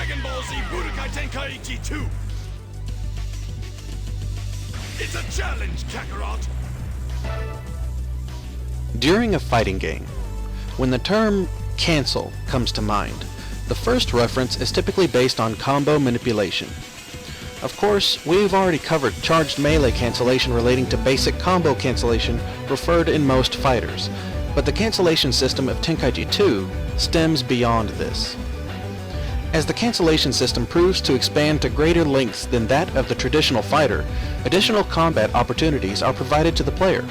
Dragon Ball Z Budokai Tenkaichi 2! It's a challenge, Kakarot! During a fighting game, when the term cancel comes to mind, the first reference is typically based on combo manipulation. Of course, we've already covered charged melee cancellation relating to basic combo cancellation referred in most fighters, but the cancellation system of Tenkaichi 2 stems beyond this. As the cancellation system proves to expand to greater lengths than that of the traditional fighter, additional combat opportunities are provided to the player.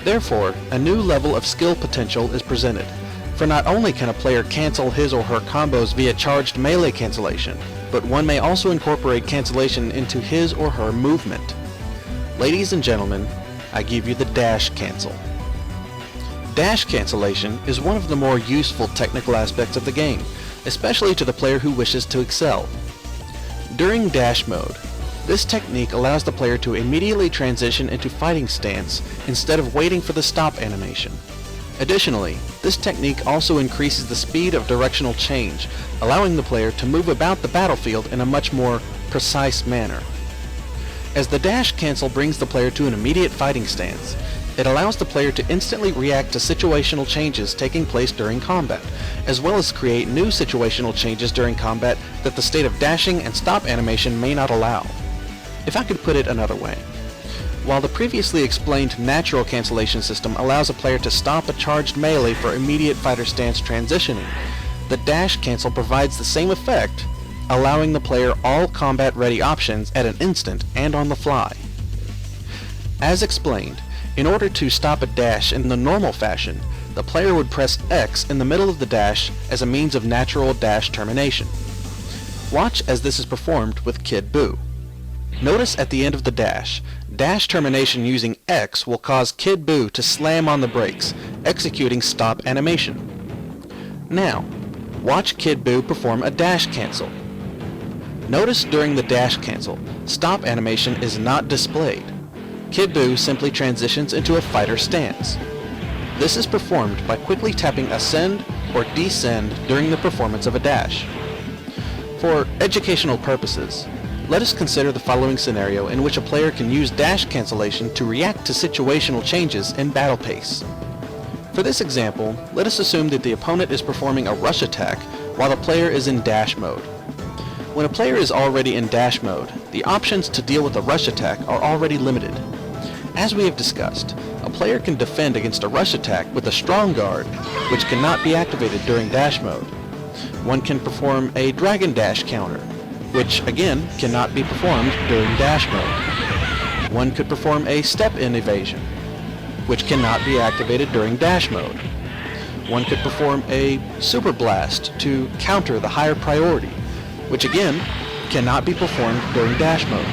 Therefore, a new level of skill potential is presented, for not only can a player cancel his or her combos via charged melee cancellation, but one may also incorporate cancellation into his or her movement. Ladies and gentlemen, I give you the dash cancel. Dash cancellation is one of the more useful technical aspects of the game, especially to the player who wishes to excel. During dash mode, this technique allows the player to immediately transition into fighting stance instead of waiting for the stop animation. Additionally, this technique also increases the speed of directional change, allowing the player to move about the battlefield in a much more precise manner. As the dash cancel brings the player to an immediate fighting stance, it allows the player to instantly react to situational changes taking place during combat, as well as create new situational changes during combat that the state of dashing and stop animation may not allow. If I could put it another way, while the previously explained natural cancellation system allows a player to stop a charged melee for immediate fighter stance transitioning, the dash cancel provides the same effect, allowing the player all combat-ready options at an instant and on the fly. As explained, in order to stop a dash in the normal fashion, the player would press X in the middle of the dash as a means of natural dash termination. Watch as this is performed with Kid Buu. Notice at the end of the dash termination using X will cause Kid Buu to slam on the brakes, executing stop animation. Now, watch Kid Buu perform a dash cancel. Notice during the dash cancel, stop animation is not displayed. Kid Buu simply transitions into a fighter stance. This is performed by quickly tapping ascend or descend during the performance of a dash. For educational purposes, let us consider the following scenario in which a player can use dash cancellation to react to situational changes in battle pace. For this example, let us assume that the opponent is performing a rush attack while the player is in dash mode. When a player is already in dash mode, the options to deal with a rush attack are already limited. As we have discussed, a player can defend against a rush attack with a strong guard, which cannot be activated during dash mode. One can perform a dragon dash counter, which again cannot be performed during dash mode. One could perform a step-in evasion, which cannot be activated during dash mode. One could perform a super blast to counter the higher priority, which again cannot be performed during dash mode.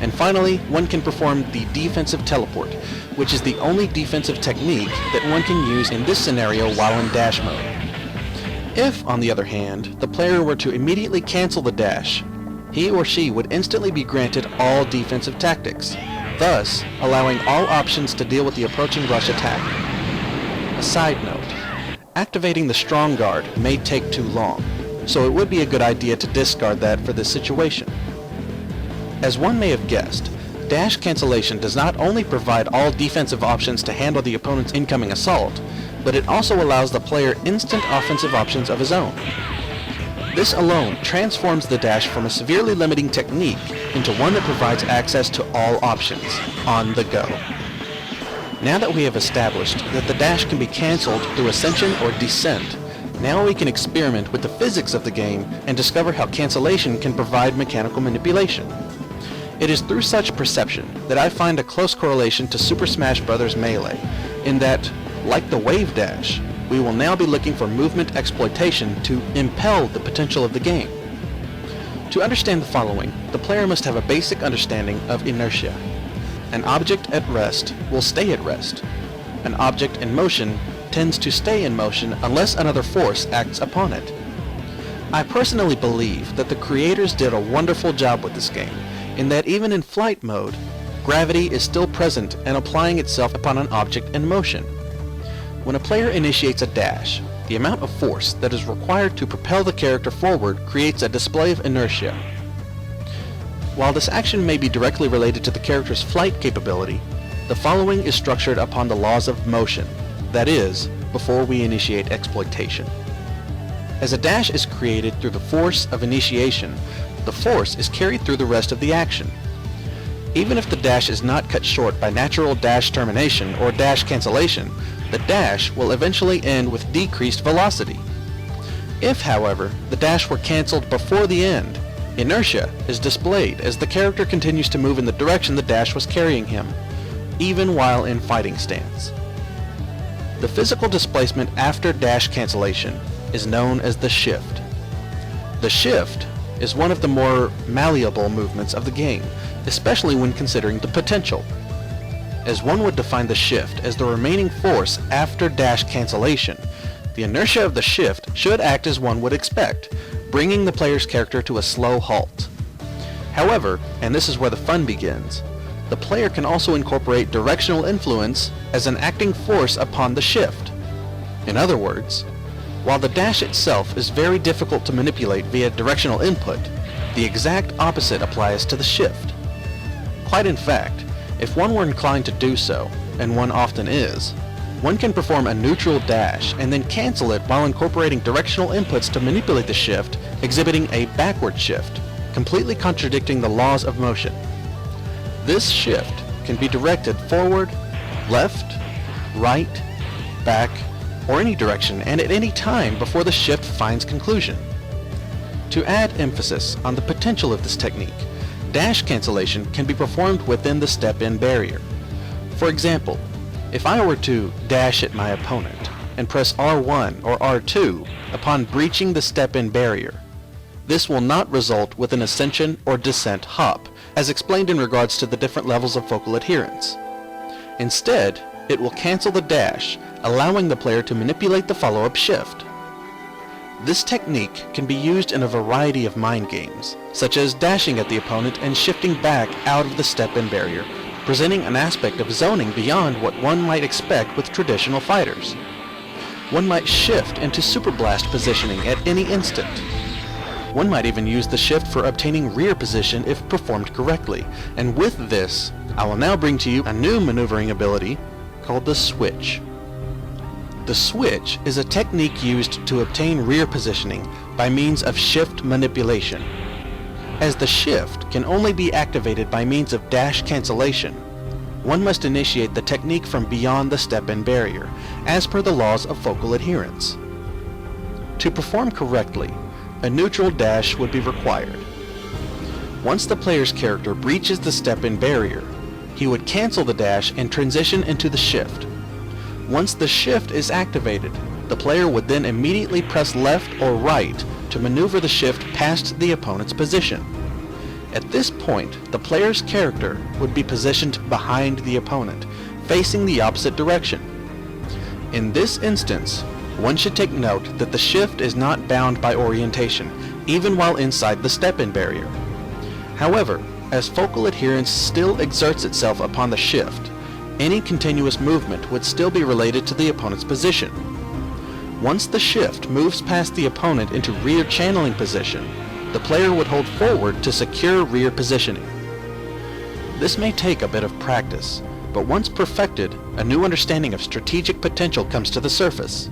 And finally, one can perform the defensive teleport, which is the only defensive technique that one can use in this scenario while in dash mode. If, on the other hand, the player were to immediately cancel the dash, he or she would instantly be granted all defensive tactics, thus allowing all options to deal with the approaching rush attack. A side note, activating the strong guard may take too long, so it would be a good idea to discard that for this situation. As one may have guessed, dash cancellation does not only provide all defensive options to handle the opponent's incoming assault, but it also allows the player instant offensive options of his own. This alone transforms the dash from a severely limiting technique into one that provides access to all options, on the go. Now that we have established that the dash can be cancelled through ascension or descent, now we can experiment with the physics of the game and discover how cancellation can provide mechanical manipulation. It is through such perception that I find a close correlation to Super Smash Bros. Melee, in that, like the wave dash, we will now be looking for movement exploitation to impel the potential of the game. To understand the following, the player must have a basic understanding of inertia. An object at rest will stay at rest. An object in motion tends to stay in motion unless another force acts upon it. I personally believe that the creators did a wonderful job with this game, in that even in flight mode, gravity is still present and applying itself upon an object in motion. When a player initiates a dash, the amount of force that is required to propel the character forward creates a display of inertia. While this action may be directly related to the character's flight capability, the following is structured upon the laws of motion, that is, before we initiate exploitation. As a dash is created through the force of initiation, the force is carried through the rest of the action. Even if the dash is not cut short by natural dash termination or dash cancellation, the dash will eventually end with decreased velocity. If, however, the dash were cancelled before the end, inertia is displayed as the character continues to move in the direction the dash was carrying him, even while in fighting stance. The physical displacement after dash cancellation is known as the shift. The shift is one of the more malleable movements of the game, especially when considering the potential. As one would define the shift as the remaining force after dash cancellation, the inertia of the shift should act as one would expect, bringing the player's character to a slow halt. However, and this is where the fun begins, the player can also incorporate directional influence as an acting force upon the shift. In other words, while the dash itself is very difficult to manipulate via directional input, the exact opposite applies to the shift. Quite in fact, if one were inclined to do so, and one often is, one can perform a neutral dash and then cancel it while incorporating directional inputs to manipulate the shift, exhibiting a backward shift, completely contradicting the laws of motion. This shift can be directed forward, left, right, back, or any direction and at any time before the shift finds conclusion. To add emphasis on the potential of this technique, dash cancellation can be performed within the step-in barrier. For example, if I were to dash at my opponent and press R1 or R2 upon breaching the step-in barrier, this will not result with an ascension or descent hop, as explained in regards to the different levels of focal adherence. Instead, it will cancel the dash, allowing the player to manipulate the follow-up shift. This technique can be used in a variety of mind games, such as dashing at the opponent and shifting back out of the step-in barrier, presenting an aspect of zoning beyond what one might expect with traditional fighters. One might shift into super blast positioning at any instant. One might even use the shift for obtaining rear position if performed correctly, and with this, I will now bring to you a new maneuvering ability called the switch. The switch is a technique used to obtain rear positioning by means of shift manipulation. As the shift can only be activated by means of dash cancellation, one must initiate the technique from beyond the step-in barrier, as per the laws of focal adherence. To perform correctly, a neutral dash would be required. Once the player's character breaches the step-in barrier, he would cancel the dash and transition into the shift. Once the shift is activated, the player would then immediately press left or right to maneuver the shift past the opponent's position. At this point, the player's character would be positioned behind the opponent, facing the opposite direction. In this instance, one should take note that the shift is not bound by orientation, even while inside the step-in barrier. However, as focal adherence still exerts itself upon the shift, any continuous movement would still be related to the opponent's position. Once the shift moves past the opponent into rear channeling position, the player would hold forward to secure rear positioning. This may take a bit of practice, but once perfected, a new understanding of strategic potential comes to the surface.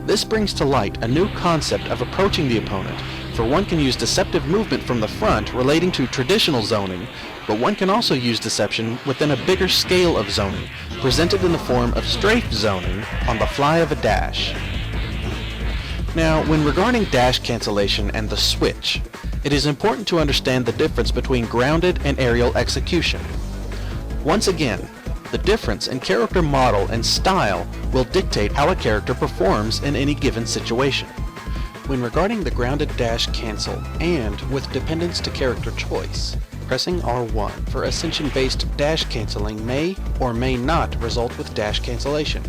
This brings to light a new concept of approaching the opponent, for one can use deceptive movement from the front relating to traditional zoning, but one can also use deception within a bigger scale of zoning, presented in the form of strafe zoning on the fly of a dash. Now, when regarding dash cancellation and the switch, it is important to understand the difference between grounded and aerial execution. Once again, the difference in character model and style will dictate how a character performs in any given situation. When regarding the grounded dash cancel and with dependence to character choice, pressing R1 for ascension-based dash canceling may or may not result with dash cancellation.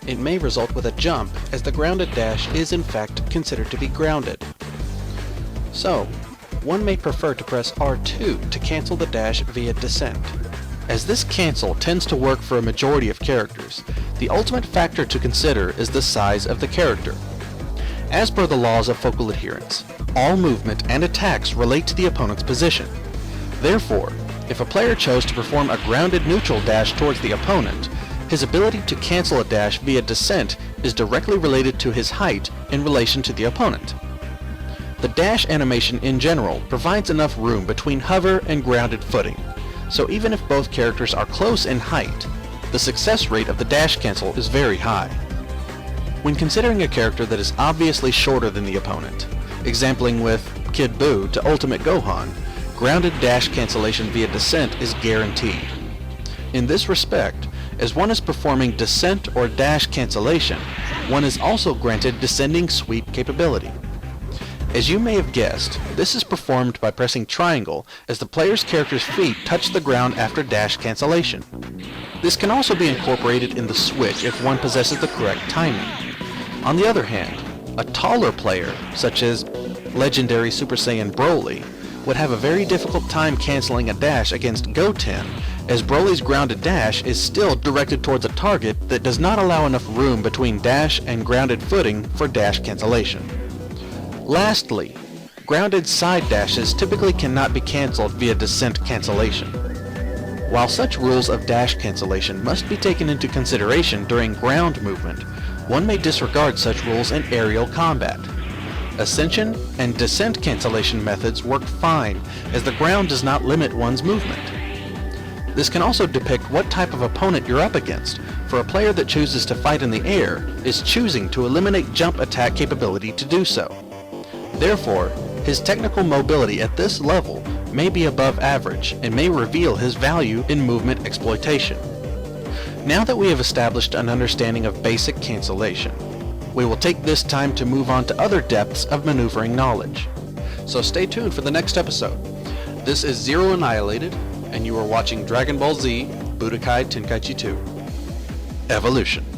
It may result with a jump, as the grounded dash is in fact considered to be grounded. So, one may prefer to press R2 to cancel the dash via descent. As this cancel tends to work for a majority of characters, the ultimate factor to consider is the size of the character. As per the laws of focal adherence, all movement and attacks relate to the opponent's position. Therefore, if a player chose to perform a grounded neutral dash towards the opponent, his ability to cancel a dash via descent is directly related to his height in relation to the opponent. The dash animation in general provides enough room between hover and grounded footing, so even if both characters are close in height, the success rate of the dash cancel is very high. When considering a character that is obviously shorter than the opponent, exempling with Kid Buu to Ultimate Gohan, grounded dash cancellation via descent is guaranteed. In this respect, as one is performing descent or dash cancellation, one is also granted descending sweep capability. As you may have guessed, this is performed by pressing triangle as the player's character's feet touch the ground after dash cancellation. This can also be incorporated in the switch if one possesses the correct timing. On the other hand, a taller player, such as legendary Super Saiyan Broly, would have a very difficult time canceling a dash against Goten, as Broly's grounded dash is still directed towards a target that does not allow enough room between dash and grounded footing for dash cancellation. Lastly, grounded side dashes typically cannot be cancelled via descent cancellation. While such rules of dash cancellation must be taken into consideration during ground movement, one may disregard such rules in aerial combat. Ascension and descent cancellation methods work fine, as the ground does not limit one's movement. This can also depict what type of opponent you're up against, for a player that chooses to fight in the air is choosing to eliminate jump attack capability to do so. Therefore, his technical mobility at this level may be above average and may reveal his value in movement exploitation. Now that we have established an understanding of basic cancellation, we will take this time to move on to other depths of maneuvering knowledge. So stay tuned for the next episode. This is ZeroAnnihilated, and you are watching Dragon Ball Z Budokai Tenkaichi 2 Evolution.